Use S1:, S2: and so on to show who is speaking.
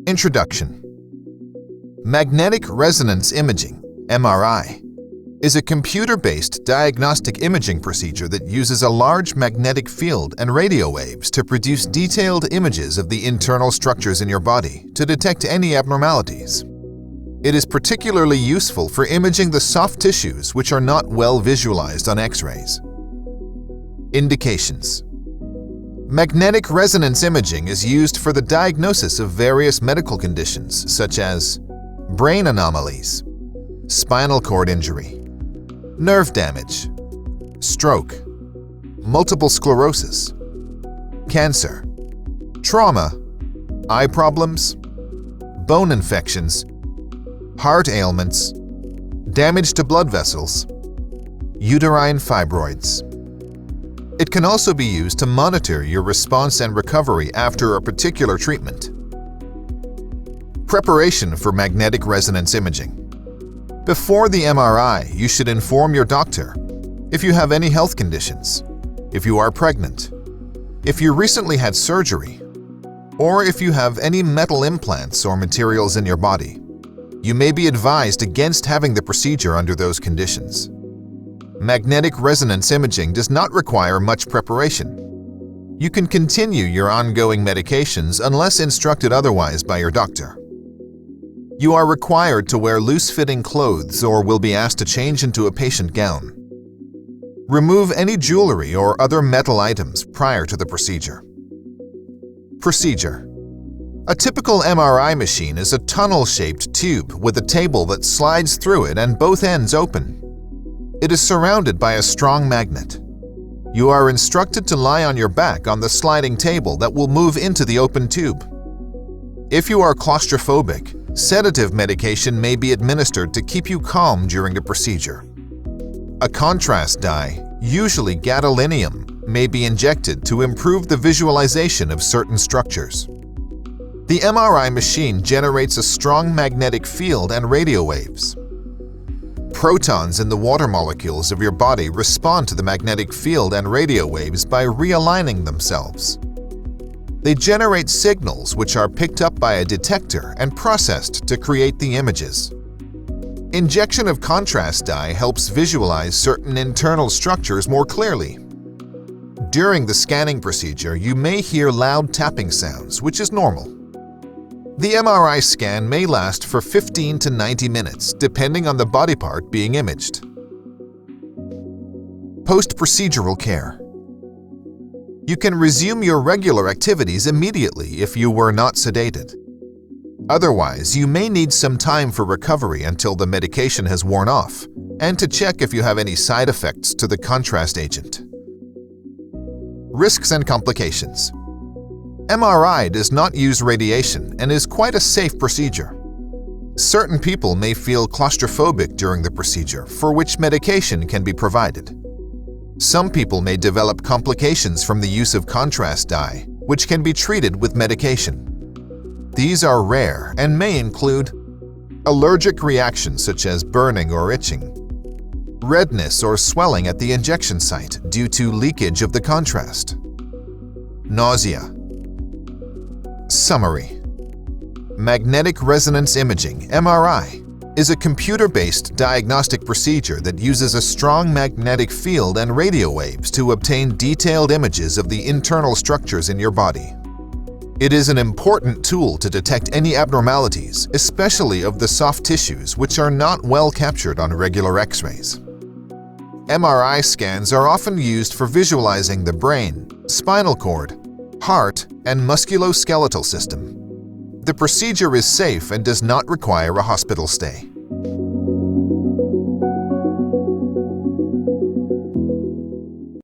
S1: Introduction. Magnetic resonance imaging, MRI, is a computer-based diagnostic imaging procedure that uses a large magnetic field and radio waves to produce detailed images of the internal structures in your body to detect any abnormalities. It is particularly useful for imaging the soft tissues which are not well visualized on X-rays. Indications. Magnetic resonance imaging is used for the diagnosis of various medical conditions such as brain anomalies, spinal cord injury, nerve damage, stroke, multiple sclerosis, cancer, trauma, eye problems, bone infections, heart ailments, damage to blood vessels, uterine fibroids. It can also be used to monitor your response and recovery after a particular treatment. Preparation for magnetic resonance imaging. Before the MRI, you should inform your doctor if you have any health conditions, if you are pregnant, if you recently had surgery, or if you have any metal implants or materials in your body. You may be advised against having the procedure under those conditions. Magnetic resonance imaging does not require much preparation. You can continue your ongoing medications unless instructed otherwise by your doctor. You are required to wear loose-fitting clothes or will be asked to change into a patient gown. Remove any jewelry or other metal items prior to the procedure. Procedure. A typical MRI machine is a tunnel-shaped tube with a table that slides through it and both ends open. It is surrounded by a strong magnet. You are instructed to lie on your back on the sliding table that will move into the open tube. If you are claustrophobic, sedative medication may be administered to keep you calm during the procedure. A contrast dye, usually gadolinium, may be injected to improve the visualization of certain structures. The MRI machine generates a strong magnetic field and radio waves. Protons in the water molecules of your body respond to the magnetic field and radio waves by realigning themselves. They generate signals which are picked up by a detector and processed to create the images. Injection of contrast dye helps visualize certain internal structures more clearly. During the scanning procedure, you may hear loud tapping sounds, which is normal. The MRI scan may last for 15 to 90 minutes, depending on the body part being imaged. Post-procedural care. You can resume your regular activities immediately if you were not sedated. Otherwise, you may need some time for recovery until the medication has worn off and to check if you have any side effects to the contrast agent. Risks and complications. MRI does not use radiation and is quite a safe procedure. Certain people may feel claustrophobic during the procedure, for which medication can be provided. Some people may develop complications from the use of contrast dye, which can be treated with medication. These are rare and may include allergic reactions such as burning or itching, redness or swelling at the injection site due to leakage of the contrast, nausea. Summary. Magnetic resonance imaging, MRI, is a computer-based diagnostic procedure that uses a strong magnetic field and radio waves to obtain detailed images of the internal structures in your body. It is an important tool to detect any abnormalities, especially of the soft tissues which are not well captured on regular X-rays. MRI scans are often used for visualizing the brain, spinal cord, heart, and musculoskeletal system. The procedure is safe and does not require a hospital stay.